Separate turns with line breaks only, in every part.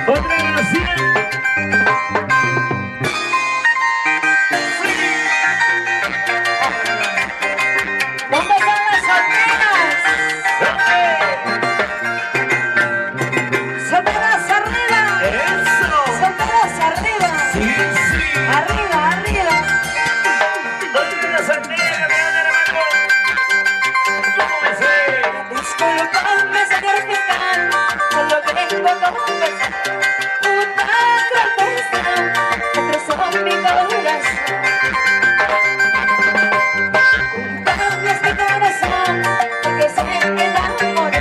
Otra gracia.
¿Dónde están las solteras? ¡Solteras arriba!
Eso.
¡Solteras arriba!
Sí, sí.
¡Arriba, arriba!
¿Dónde está la soltera? Me dan la mano. ¿Cómo me sé?
Disculpame, señor fiscal, solo vengo a confesar una gran cuestión que trozó mi corazón. Culpable es mi corazón, porque se me enamoró.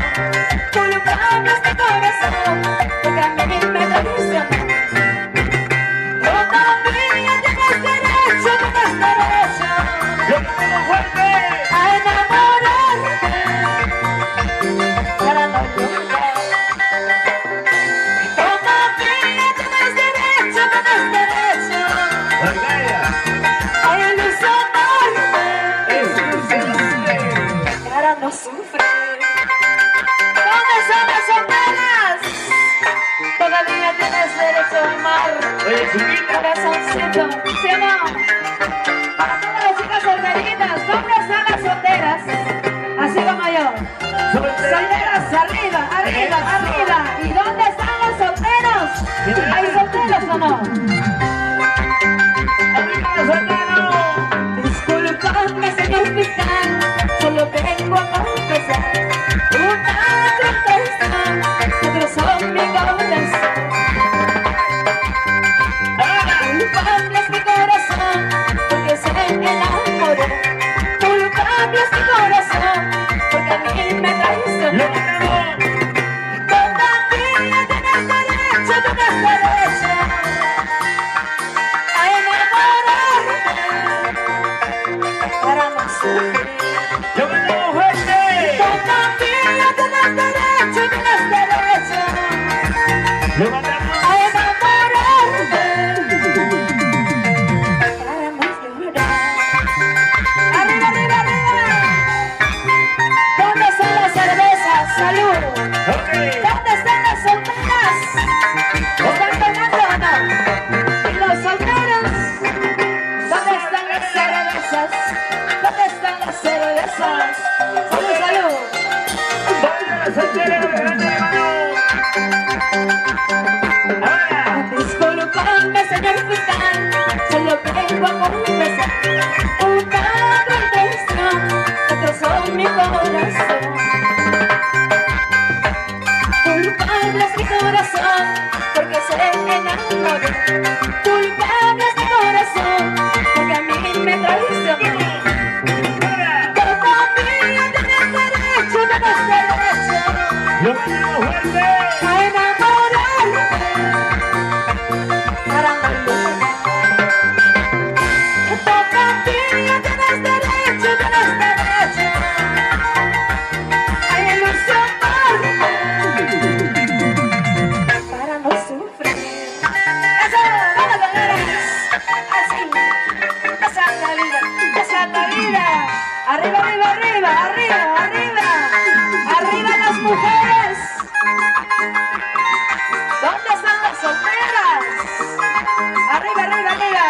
Culpable es mi corazón, porque a mí me traicionó. Todavía tienes derecho,
¡Yo me tengo fuerte!
a enamorarte. Para no llorar. Todavía tienes derecho
Orgaya.
a ilusionarte.
Es ilusionante.
Para no sufrir. ¿Dónde están las solteras? Todavía tienes derecho a amar.
Oye, chiquita.
Corazoncito, ¿sí o no? Para todas las chicas solteritas, ¿dónde están las solteras? Así como yo. Solteras, arriba, arriba, arriba. ¿Y dónde están los solteros? ¿Hay solteros o no?
¡Arriba los solteros!
Disculpame, señor fiscal, solo vengo a confesar una gran traición que trozó mi corazón. Culpable es mi corazón, porque se me enamoró. Culpable es mi corazón, porque a mí me traicionó.
¡Lo ganamos!
Todavía tienes derecho a enamorarte para no sufrir.
¡Yo me tengo fuerte!
Todavía tienes derecho
¡Lo ganamos!
a enamorarte para no llorar. ¡Arriba, arriba, arriba! ¿Dónde están las cervezas? ¡Salud!
¡Ok!
¿Dónde están las solteras? ¿Están tomando o no? ¿Y los solteros? ¿Dónde están las cervezas? ¿Dónde están las cervezas? ¡Salud, salud!
¡Vaya la soltera! ¡Me dan la mano! ¡Ahora!
Disculpame, señor fiscal, solo vengo a confesar una gran traición que trozó mi corazón. Culpable es mi corazón, porque se me enamoró. Culpable es mi corazón, porque a mí me traicionó.
¡Ahora!
Todavía tienes derecho
¡Lo ganamos fuerte!
a enamorarte para no llorar. Todavía tienes derecho a ilusionarte para no sufrir. ¡Eso! ¡Vamos, señores! Así. ¡Esa es la vida! ¡Esa es la vida! ¡Arriba, arriba, arriba! ¡Arriba, arriba! ¡Arriba las mujeres! ¿Dónde están las solteras? ¡Arriba, arriba, arriba!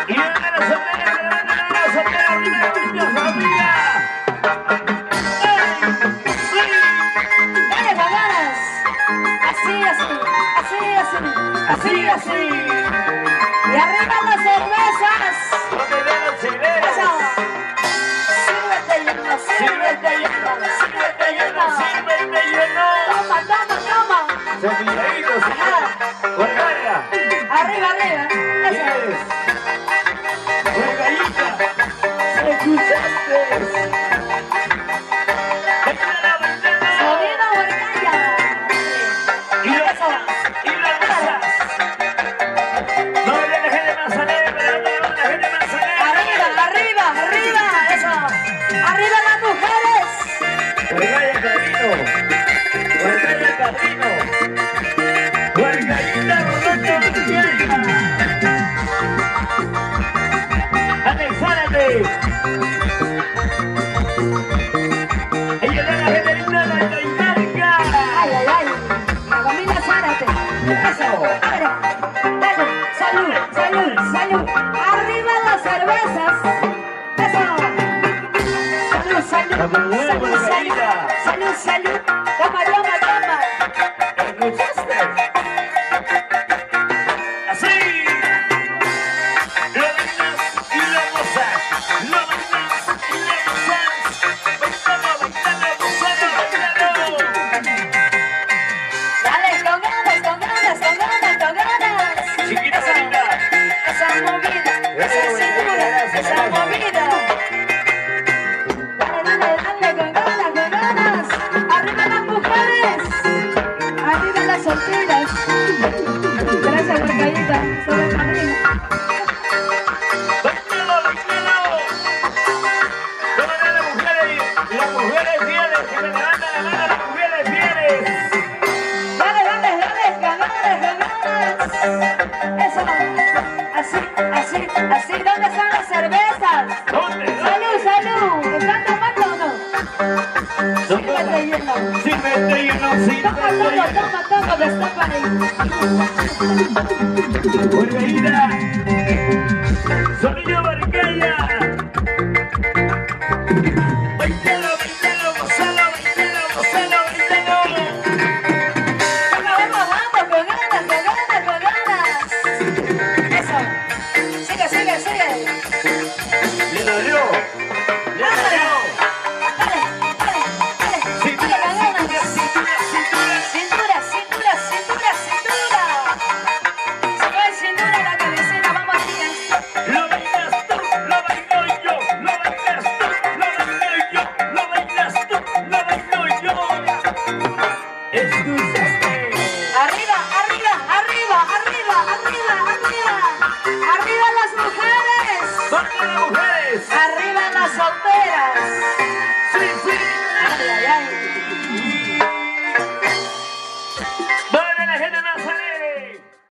¡Y venga la soltera! ¡Que levanten la soltera! ¡Arriba las niñas! ¡Arriba! ¡Ay! ¡Ay!
¡Dale, ganas! Así, así, así, así, así, así. Y arriba las cervezas.
¡Donde vean los celeros!
Eso. Sírvete lleno, sírvete lleno, sírvete lleno.
¡Sírvete lleno!
Toma, toma, toma.
¡Cepilladito, señor! ¡Orgaya!
Arriba, arriba. Eso.
¡Yes! ¡Orgayita! ¿Escuchaste? ¡Venga la ventana!
Sonido Orgaya.
¡Y las masas! ¡No le den la gente manzanera! ¡Pero no le den la gente manzanera!
Arriba, arriba, arriba. Eso. Arriba las mujeres. Salud, salud, salud, salud. Toma, toma, toma.
¿Escuchaste? Así. Lo bailas y lo gozas. Lo bailas y lo gozas. Bailalo, bailalo, gozalo, bailalo.
Dale, con ganas, con ganas, con ganas, con ganas.
Chiquita bonita.
Esa movida, esa cintura, esa movida. Dale, dale, dale, con ganas, con ganas. Arriba las mujeres, arriba las solteras. Gracias, Margarita, soy el padrino.
Bailalo, bailalo. Todas las mujeres fieles que me levantan la mano, las mujeres fieles.
Dale, dale, dale, con ganas, con ganas. Eso, así, así, así. ¿Dónde están las cervezas?
¿Dónde?
Salud, salud. ¿Están tomando o no? Sírvete hielo.
Sírvete lleno,
Toma,
sírvete
toma,
lleno.
toma, toma, destapa ahí.
Margarita. Sonido Barqueña. Bailalo, bailalo, gozalo, bailalo, gozalo, bailalo.
Vamos, vamos, con ganas, con ganas, con ganas. Eso. Sigue, sigue, sigue.
Le dolió. Le dolió.
Dale, dale, dale.
Cintura,
Dale, con ganas.
cintura, cintura, cintura.
Cintura, cintura, cintura, cintura. Si no hay cintura, la cabecera, vamos a ir.
Lo bailas tú, lo bailo yo. Lo bailas tú, lo bailo yo. Lo bailas tú, lo bailo yo. ¿Escuchaste?
Arriba, arriba, arriba, arriba, arriba, arriba. Arriba las mujeres.
¿Dónde las mujeres?
Arriba las solteras.
Sí, sí.